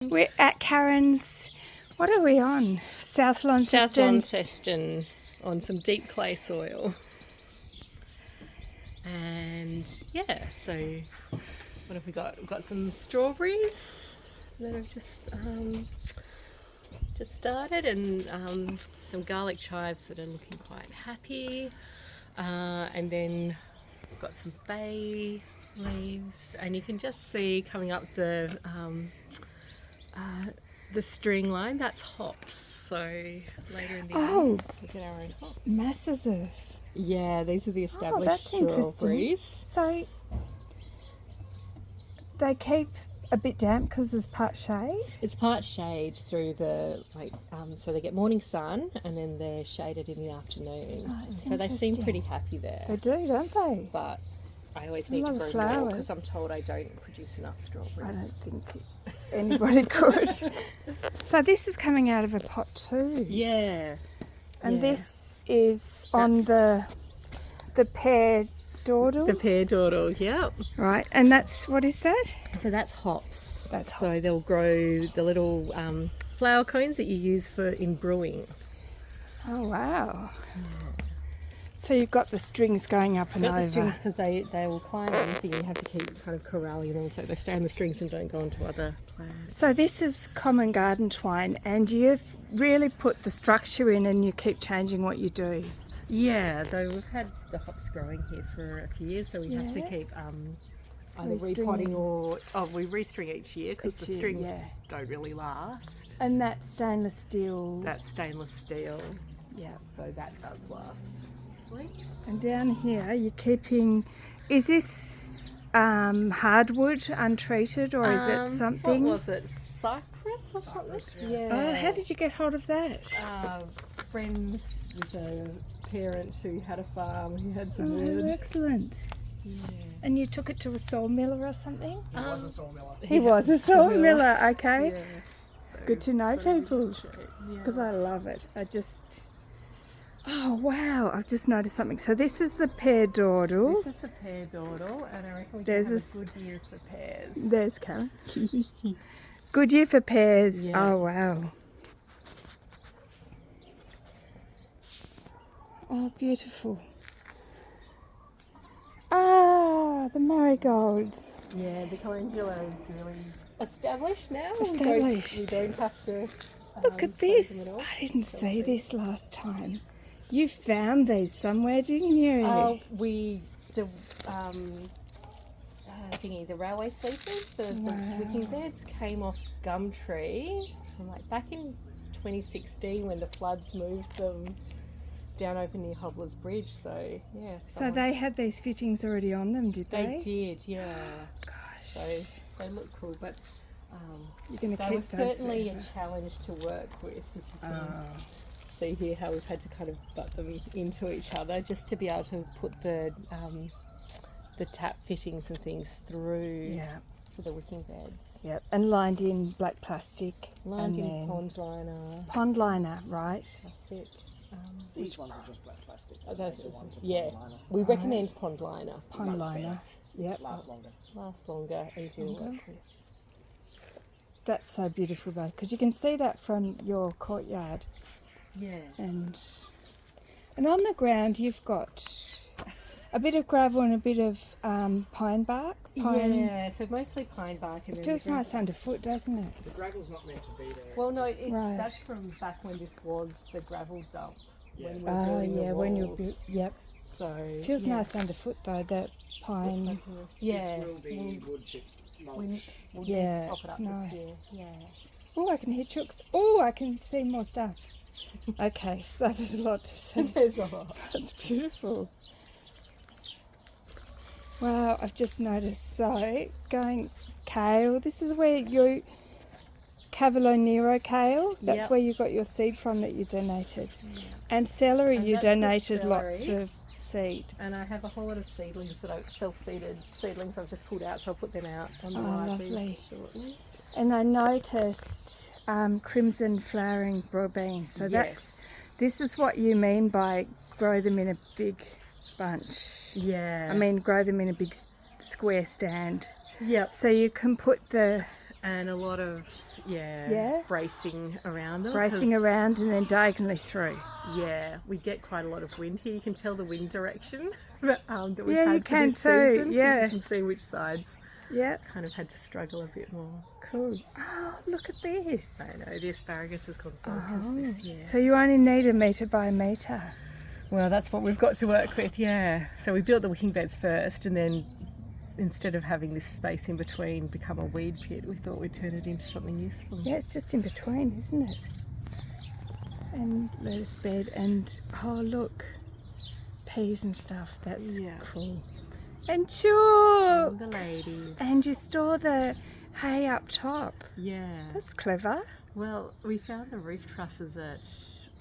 We're at Karen's, what are we on? South Launceston. South Launceston on some deep clay soil. And yeah, so what have we got? We've got some strawberries that have just started, and some garlic chives that are looking quite happy. And then we've got some bay leaves, and you can just see coming up the string line, that's hops. So later in the year, we get our own hops. Masses of. Yeah, these are the established that's strawberries. interesting. So they keep a bit damp because there's part shade? It's part shade through the, so they get morning sun and then they're shaded in the afternoon. Oh, so they seem pretty happy there. They do, don't they? But I always need to grow more because I'm told I don't produce enough strawberries. I don't think anybody could. So this is coming out of a pot too. Yeah. And this is on the Pear Dawdle? The Pear Dawdle, yeah. Right, and what is that? So that's hops. That's so hops. They'll grow the little flower cones that you use in brewing. Oh, wow. Yeah. So you've got the strings going up and over. Got the strings because they will climb anything. You have to keep kind of corralling them so they stay on the strings and don't go onto other plants. So this is common garden twine, and you've really put the structure in and you keep changing what you do. Yeah, though we've had the hops growing here for a few years, so we have to keep either repotting or we restring each year because the strings don't really last. And that's stainless steel. That's stainless steel. Yeah. So that does last. And down here you're keeping, is this hardwood untreated or is it something? What was it? Cypress or something? Yeah. Oh, how did you get hold of that? Friends with a parent who had a farm, who had some wood. Excellent. Yeah. And you took it to a sawmiller or something? He was a sawmiller. He was a sawmiller, okay. Yeah. So good to know people, because I love it. Oh wow, I've just noticed something. So this is the Pear Dawdle. This is the Pear Dawdle, and I reckon we can have a good year for pears. There's Karen. Good year for pears. Yeah. Oh wow. Oh, beautiful. Ah, the marigolds. Yeah, the calendula is really established now. Established. We don't have to. Look at this. I didn't see this last time. You found these somewhere, didn't you? The railway sleepers, the wicking beds came off Gumtree from back in 2016 when the floods moved them down over near Hobbler's Bridge. So yeah. So they had these fittings already on them, did they? They did, yeah. Gosh. So they look cool, but you're going to they keep were certainly forever. a challenge to work with. If you can see here how we've had to kind of butt them into each other just to be able to put the tap fittings and things through for the wicking beds. Yep, and lined in black plastic. Lined in pond liner. Pond liner, right. Plastic. These ones are just black plastic. We recommend pond liner. Pond liner, yep. Lasts longer. Easier to work with. That's so beautiful though, because you can see that from your courtyard. Yeah. And on the ground you've got a bit of gravel and a bit of pine bark. Yeah, so mostly pine bark. And it feels nice underfoot, doesn't it? The gravel's not meant to be there. Well, no, that's from back when this was the gravel dump. Yeah. When we were building the walls. Yep. So feels nice underfoot though, that pine. Yeah. This will be wood chip mulch. Yeah, it's nice. Yeah. Oh, I can hear chooks. Oh, I can see more stuff. Okay, so there's a lot to see. There's a lot. That's beautiful. Wow, I've just noticed. So, going kale, this is where your Cavolo Nero kale, that's where you got your seed from that you donated. Yeah. And celery, you donated lots of seed. And I have a whole lot of seedlings that are self-seeded seedlings I've just pulled out, so I'll put them out on the library shortly. And I noticed crimson flowering broad beans. So this is what you mean by grow them in a big bunch. Yeah. I mean grow them in a big square stand. Yep. So you can put the and a lot of Yeah. bracing around them. Bracing 'cause, around and then diagonally through. Yeah, we get quite a lot of wind here. You can tell the wind direction that we've Yeah, you had for can this too, season. 'Cause yeah. you can see which sides Yeah, kind of had to struggle a bit more. cool. Oh, look at this. I know, the asparagus has gone bonkers this year. So you only need a metre by a metre. Well, that's what we've got to work with, yeah. So we built the wicking beds first, and then instead of having this space in between become a weed pit, we thought we'd turn it into something useful. Yeah, it's just in between, isn't it? And lettuce bed and, oh look, peas and stuff. That's Yeah. cool. And sure. The ladies. And you store the hay up top. Yeah. That's clever. Well, we found the roof trusses at,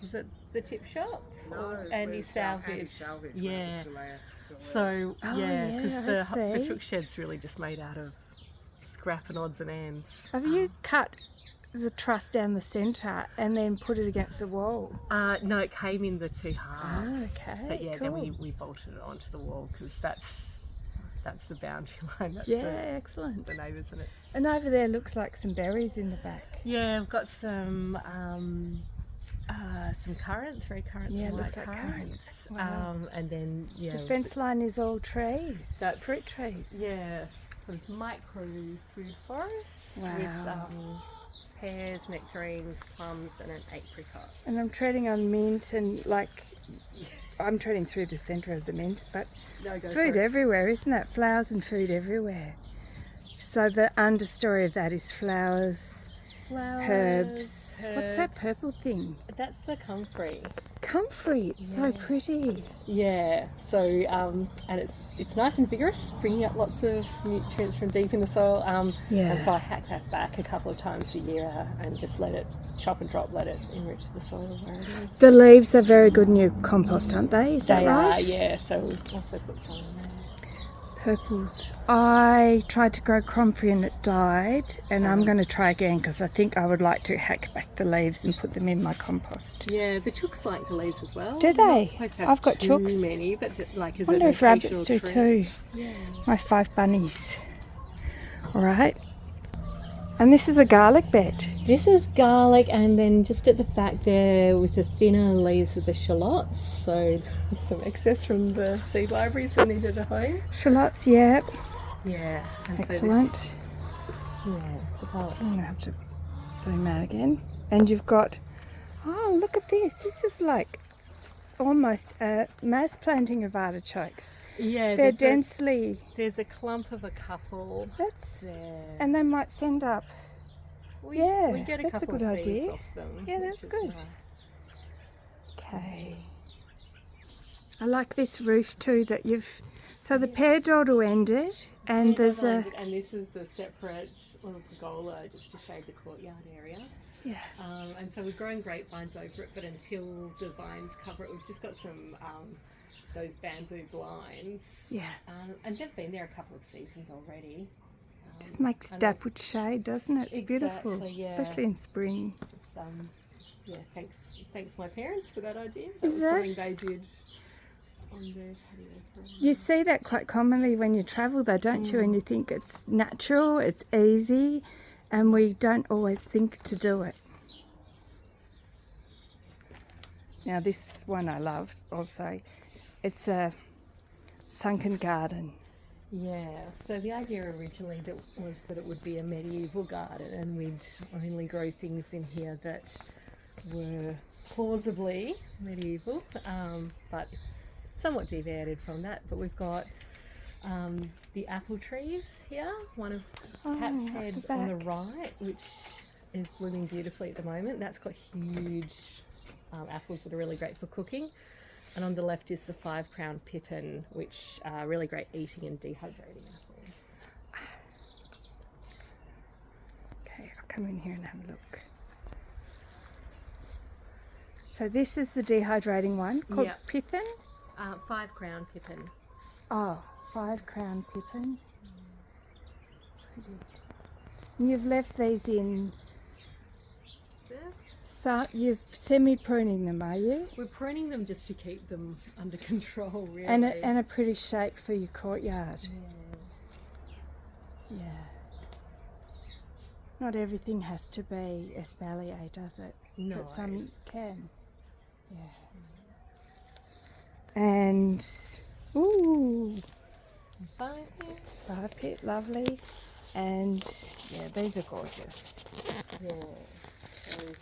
was it the tip shop? No, Or Andy with, Salvage. Andy Salvage. Yeah. Mate, still there. So, Oh, yeah, yeah, because I the see. chook shed's really just made out of scrap and odds and ends. Have you cut the truss down the centre and then put it against the wall? No, it came in the two halves. Oh, okay, But yeah, then cool. we bolted it onto the wall because that's the boundary line. That's Yeah, excellent. the neighbours, and it's. And over there looks like some berries in the back. Yeah, we've got some currants, red currants, Yeah, and white looks like currants. Wow. And then The fence line is all trees, That's- fruit trees. yeah, sort of micro food forest with Wow. pears, nectarines, plums, and an apricot. And I'm treading on mint and I'm treading through the centre of the mint, but No, it's go food for it. everywhere, isn't it? Flowers and food everywhere. So the understory of that is flowers, herbs. What's that purple thing? That's the comfrey. Comfrey. It's so pretty. Yeah. So and it's nice and vigorous, bringing up lots of nutrients from deep in the soil. Yeah. And so I hack that back a couple of times a year and just let it chop and drop, let it enrich the soil where it is. The leaves are very good in your compost, aren't they? Is that They right? are, yeah. So we've also put some in there. Purples. I tried to grow comfrey and it died, and I'm going to try again because I think I would like to hack back the leaves and put them in my compost. Yeah, the chooks like the leaves as well. Do You're not they? supposed to have I've got too chooks. many, but like is I it wonder an if rabbits do occasional trend? too. Yeah. My 5 bunnies. All right. And this is a garlic bed. This is garlic, and then just at the back there with the thinner leaves of the shallots. So there's some excess from the seed libraries that needed a home. Shallots, yeah. Yeah. And so Excellent. this- yeah. The garlic. I'm going to have to zoom out again. And you've got, oh, look at this. This is like almost a mass planting of artichokes. Yeah. They're there's a- densely, There's a clump of a couple that's, there. and they might send up. We, yeah, we get a that's a couple good of feeds idea. off them. Yeah, which that's is good. nice. Okay. I like this roof too that you've, so the Pear Dawdle ended and there's a, And this is the separate little pergola just to shade the courtyard area. yeah. And so we're growing grapevines over it, but until the vines cover it, we've just got some those bamboo blinds. Yeah. And they've been there a couple of seasons already. Just makes and dappled shade, doesn't it? It's beautiful, Exactly, yeah. especially in spring. It's, yeah, thanks my parents for that idea. Is That was it? something they did on their patio for a You see that quite commonly when you travel though, don't you? And you think it's natural, it's easy, and we don't always think to do it. Now this one I love also. It's a sunken garden. Yeah, so the idea originally was that it would be a medieval garden and we'd only grow things in here that were plausibly medieval, but it's somewhat deviated from that. But we've got the apple trees here, one of Cat's up Head the on the back. right, which is blooming beautifully at the moment. That's got huge apples that are really great for cooking. And on the left is the 5 crown pippin, which are really great eating and dehydrating apples. Okay, I'll come in here and have a look. So this is the dehydrating one called Yep. pippin. 5 crown pippin. Oh, 5 crown pippin. Pretty. And you've left these in, so you're semi-pruning them, are you? We're pruning them just to keep them under control, really. And a pretty shape for your courtyard. Yeah. Yeah. Not everything has to be espalier, does it? No. But some can. Yeah. And, ooh, fire pit, lovely. And, yeah, these are gorgeous. Yeah. So,